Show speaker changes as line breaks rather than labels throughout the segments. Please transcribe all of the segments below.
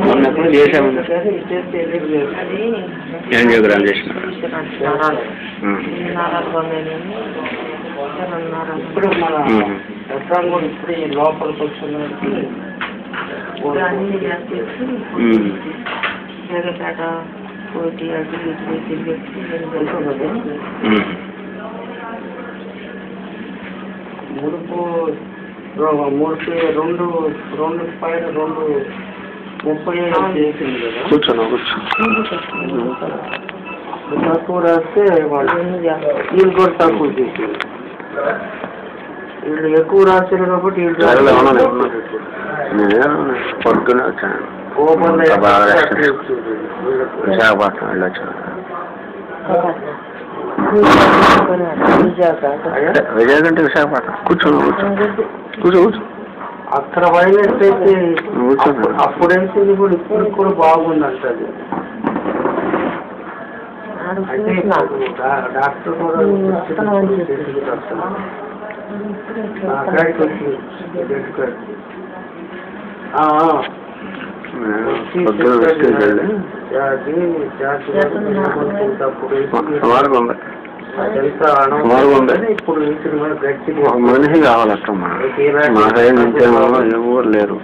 మొన్న ఎప్పుడు చేసాము యాంజియోగ్రామ్ చేసిన
ఇప్పుడు మన ఎట్రాంగ్ కూడా ఇప్పుడు లోపలికి వచ్చిందంటే ముడుపు రెండు పైన 2:30 చేసింది కదా.
కూర్చోను
తక్కువ రాస్తే వాళ్ళు వీళ్ళు కూడా తక్కువ చేసింది. వీళ్ళు ఎక్కువ రాశారు కాబట్టి
పొద్దునే వచ్చాను విశాఖపట్నం వెళ్ళొచ్చాను. విజయ్ కంటే విశాఖపట్నం కూర్చో
అక్కడ వైలెన్స్ అయితే అప్పుడు వేసింది కూడా ఇప్పుడు కూడా బాగుందంట. అది డాక్టర్ కూడా
మనిషి కావాలమ్మా. మా సైడ్ నుంచి ఎవరు లేరు.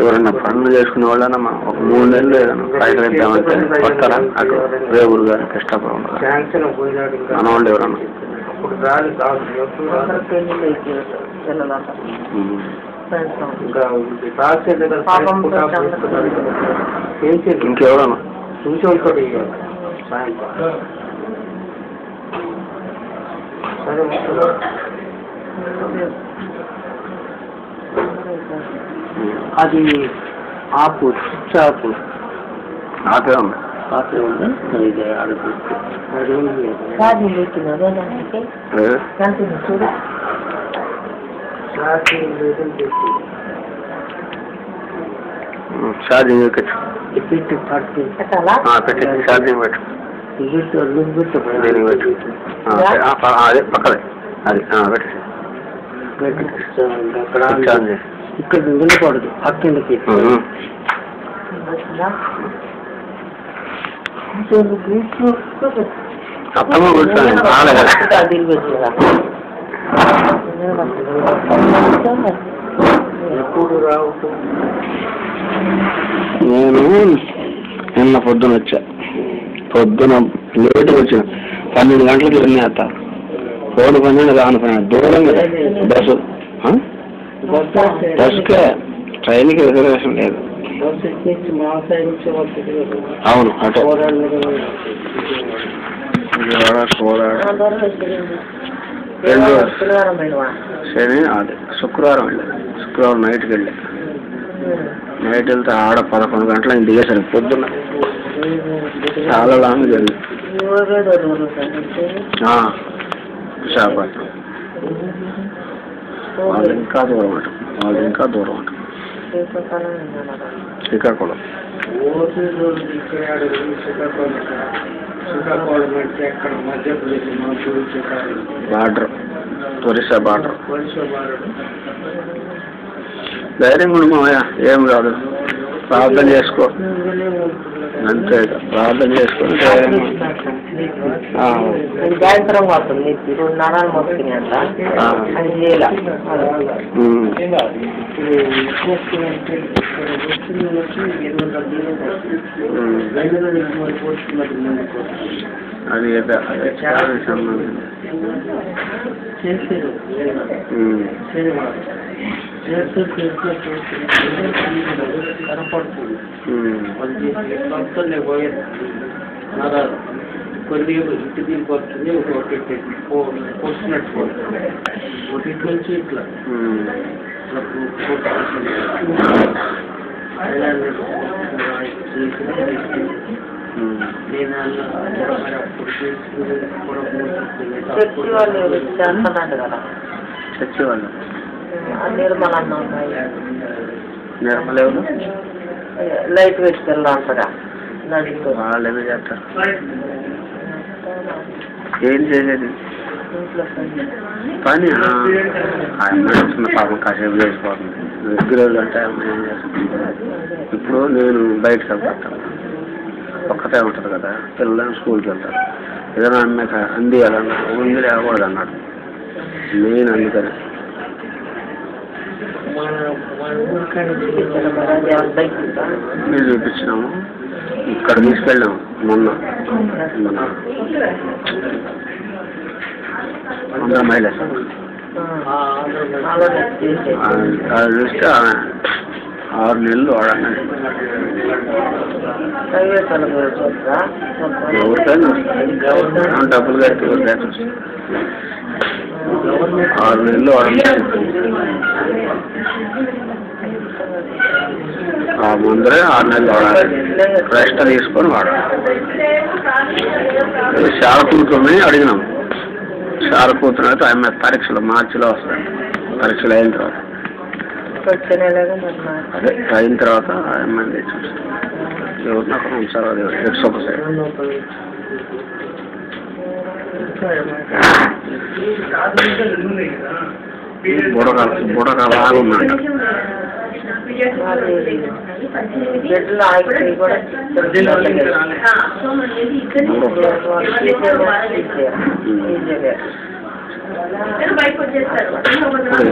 ఎవరన్నా పనులు చేసుకునే వాళ్ళన్నా ఒక 3 నెలలు ఏదన్నా పైసలు ఇద్దామంటే వస్తారా? అక్కడ రేవులు కానీ కష్టపడ మన వాళ్ళు ఎవరన్నా ఇంకెవరన్నా
అది ఆపు ఆపే ఉంది.
ఛార్జింగ్ పెట్టు ఛార్జింగ్ పెట్టు అదే పక్కదే అది పెట్టు.
ఇక్కడ నిలబడదు అక్కడికి ఎప్పుడు రావు.
నేను నిన్న పొద్దున వచ్చా. పొద్దున లేటుగా వచ్చిన 12 గంటలకు వెళ్ళినా. 12 కానుకున్నా దూరంగా బస్సుకే ట్రైన్కి రిజర్వేషన్ లేదు. అవును అటే శని అదే శుక్రవారం వెళ్ళాను. శుక్రవారం నైట్కి వెళ్ళా. నైట్ వెళ్తే ఆడ 11 గంటలకు దిగేసరికి పొద్దున్న చాలా లాంగ్ జరిగింది. విశాఖపట్నం వాళ్ళు ఇంకా దూరం అంట. Srikakulam border Orissa border. ధైర్యం కూడా మామయ్య ఏం కాదు. ప్రార్థన చేసుకో అంతే. ప్రార్థన చేసుకొని
సాయంత్రం అవుతుంది. 2:30 వస్తుంది అంట.
అది
కొద్దిగా ఇంటి దీనికి వస్తుంది. ఒకటి పోస్తున్నట్టు ఒకటి నుంచి ఇట్లా
చచ్చి వాళ్ళు నిర్మల ఎవరు
లైట్ వేసుకెళ్ళా అంతగా
వాళ్ళు ఏదో చేస్తారు. ఏం చేసేది పని పాపం కాసేపు చేసిపోతుంది. రెగ్యులర్గా అంటే ఏం చేస్తాను. ఇప్పుడు నేను బయటకు వెళ్తాను, ఒక్కటే ఉంటుంది కదా, పిల్లలు స్కూల్కి వెళ్తారు. ఏదైనా అన్నాక అంది అదన్నా ఉంది లేకూడదు అన్నాడు. నేను అందుకని మీరు చూపించినాము, ఇక్కడ తీసుకెళ్ళాము మొన్న 100 మైళ్ళ అది చూస్తే 6 నెలలు వాడన్నాడు. ఎవరికైనా డబ్బులు కట్టి ఎవరికైనా 6 నెలలు వాడన్నాడు. ఆ ముందరే 6 నెలలు వాడాలి, రెస్ట్ తీసుకొని వాడాలి. చాలా కూతురుని అడిగినాము. చాలా కూతురు ఆమె పరీక్షలు మార్చిలో వస్తాయి. పరీక్షలు అయిన తర్వాత అయిన తర్వాత ఏమైంది చూస్తాం. ఎవరిని అక్కడ ఉంచారు, అది ఎక్స్ ఒక సైడ్ బుడక లాగా ఉందంట.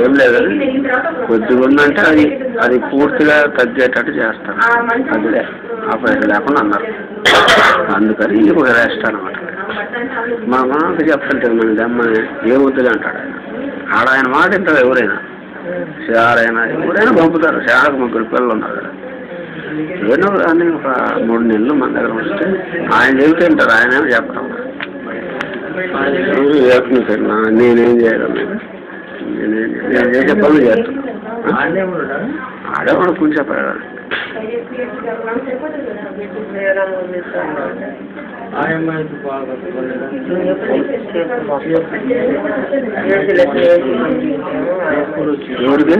ఏం లేదని కొద్దిగా ఉందంటే అది పూర్తిగా తగ్గేటట్టు చేస్తాను. అది ఆపరేషన్ లేకుండా అన్నారు. అందుకని ఇంకొక రెస్ట్ అనమాట. మా మాకు చెప్తుంటే మన అమ్మని ఏ వద్దులే అంటాడు ఆయన. ఆయన మాట వింటారు ఎవరైనా, షారైనా ఎవరైనా పంపుతారు. షాకు 3 పిల్లలు ఉన్నారు కదా, ఏదో కానీ ఒక 3 నెలలు మన దగ్గర వస్తే ఆయన చెబితే ఉంటారు. ఆయన ఏమో చెప్పడం నేనేం చేయగలను, నేను చేసే పనులు చేస్తున్నాను. ఆడేవాడు కొంచెం చెప్పాడు. ఎవరికి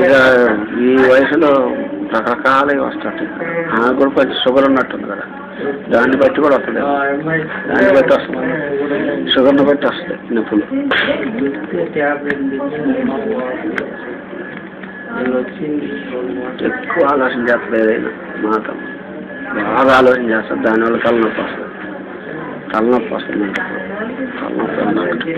ఇక ఈ వయసులో రకరకాలుగా వస్తాయి. ఆమె కూడా కొంచెం షుగర్ ఉన్నట్టుంది కదా, దాన్ని బట్టి కూడా వస్తుంది. దాన్ని బట్టి వస్తుంది, షుగర్ని బట్టి వస్తుంది నొప్పులు. ఎక్కువ ఆలోచన చేస్తుంది. ఏదైనా మాత్రం బాగా ఆలోచన చేస్తుంది. దానివల్ల తలనొప్పి వస్తుంది. తలనొప్పి వస్తుంది. తలనొప్పి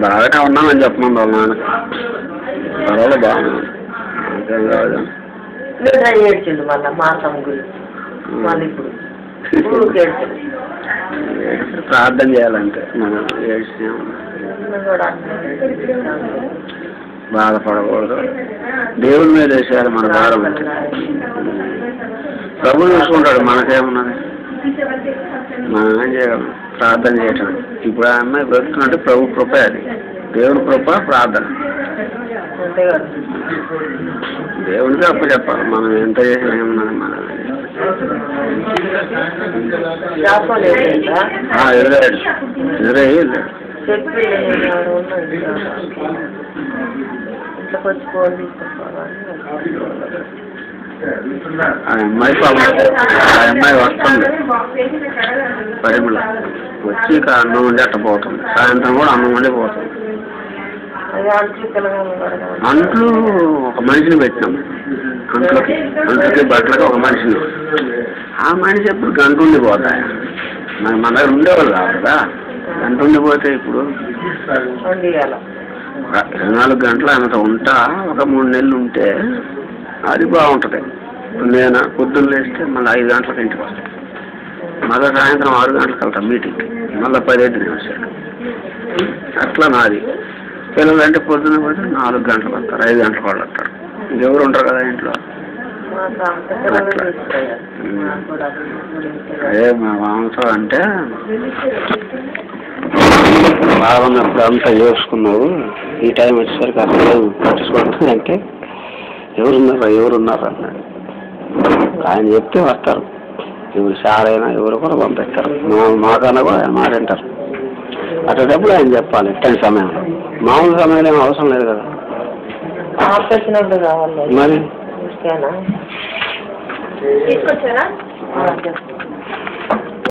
బాగానే ఉన్నామని చెప్పమని వాళ్ళ నాన్నకి. పర్వాలేదు, బాగున్నాను, ఇంకేం కాదు. ప్రార్థన చేయాలంటే మనం ఏడ్చినా బాధపడకూడదు. దేవుడి మీద వేసేయాలి మన భారం. అంటే ప్రభు చూసుకుంటాడు, మనకేమున్నది, మనం ఏం చేయగలం? ప్రార్థన చేయటం. ఇప్పుడు ఆ అమ్మాయి బ్రతుకున్నట్టు ప్రభు కృప, అది దేవుడి కృప. ప్రార్థన దేవుడికి అప్పు చెప్పాలి. మనం ఎంత చేసినా ఏమున్నది, మనం ఎదురయ్యి ఆ అమ్మాయి వస్తుంది పరిమళ వచ్చి ఇక అన్నం ఉండి అట్ట పోతుంది. సాయంత్రం కూడా అన్నం ఉండి పోతుంది. అంట్లు ఒక మనిషిని పెట్టినాం. అంట్లకి బట్టలకి ఒక మనిషిని. ఆ మనిషి ఎప్పుడు గంట ఉండిపోతాయి. మన దగ్గర ఉండేవాళ్ళు కాదు కదా. గంట ఉండిపోతే ఇప్పుడు 24 గంటలు అంత ఉంటా. ఒక 3 నెలలు ఉంటే అది బాగుంటుంది. నేను పొద్దున్న లేస్తే మళ్ళీ 5 గంటలకు ఇంటికి వస్తాను. మళ్ళీ సాయంత్రం 6 గంటలకు వెళ్తాను మీటింగ్కి. మళ్ళీ 15 నిమిషాలు. అట్లా నాది. పిల్లలు అంటే పొద్దున్న పోతే 4 గంటలకు వస్తారు, 5 గంటలకు వాళ్ళు వస్తారు. ఇంకెవరు ఉంటారు కదా ఇంట్లో. అదే మా మామతో అంటే బాగున్నప్పుడు అంతా చేసుకున్నావు, ఈ టైం వచ్చేసరికి అసలు పట్టించుకుంటుంది అంటే ఎవరున్నారు అన్నాడు. ఆయన చెప్తే వస్తారు. ఎవరు సారైనా ఎవరు కూడా పంపిస్తారు. మాకన్నా కూడా మాట వింటారు. అట్టేటప్పుడు ఆయన చెప్పాలి. ఇట్టని సమయంలో, మామూలు సమయంలో ఏమో అవసరం లేదు కదా. మరి తీసుకొచ్చారా?